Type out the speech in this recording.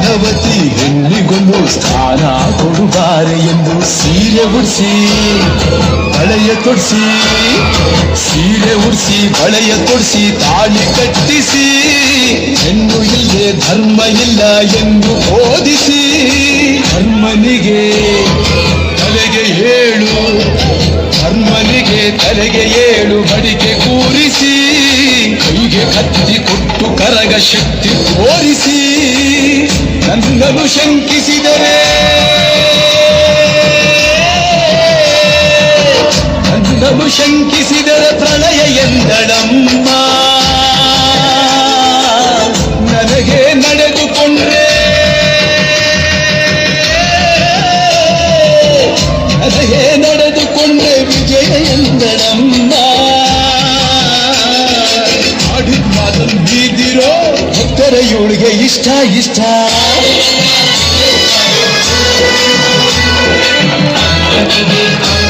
ಮಾನವತಿ ಹೆಣ್ಣಿಗೊಂದು ಸ್ಥಾನ ಕೊಡುಬಾರೆ ಎಂದು ಸೀರೆ ಉಡಿಸಿ ಬಳೆಯ ತೊಡಿಸಿ ಸೀರೆ ಉಡಿಸಿ ಬಳೆಯ ತೊಡಿಸಿ ತಾಳಿ ಕಟ್ಟಿಸಿ ಹೆಣ್ಣು ಇಲ್ಲದೆ ಧರ್ಮ ಇಲ್ಲ ಎಂದು ಓದಿಸಿ ಧರ್ಮನಿಗೆ ತಲೆಗೆ ಏಳು ಧರ್ಮನಿಗೆ ತಲೆಗೆ ಏಳು ಬಡಿಗೆ ಕೂರಿಸಿ ಕೈಗೆ ಕತ್ತಿ ಕೊಟ್ಟು ಕರಗ ಶಕ್ತಿ ತೋರಿಸಿ ನನ್ನನ್ನು ಶಂಕಿಸಿದರೆ ನನ್ನನ್ನು ಶಂಕಿಸಿದರೆ ಪ್ರಳಯ ಎಂದಳಮ್ಮ ನನಗೆ ನಡೆದುಕೊಂಡ್ರೆ ನನಗೆ ನಡೆದುಕೊಂಡ್ರೆ ವಿಜಯ ಎಂದಳಮ್ಮ ಆಡಿದ ಮಾತನ್ನು ಬೀದಿರೋ ಭಕ್ತರ ಇವಳಿಗೆ ಇಷ್ಟ ಇಷ್ಟ Thank you.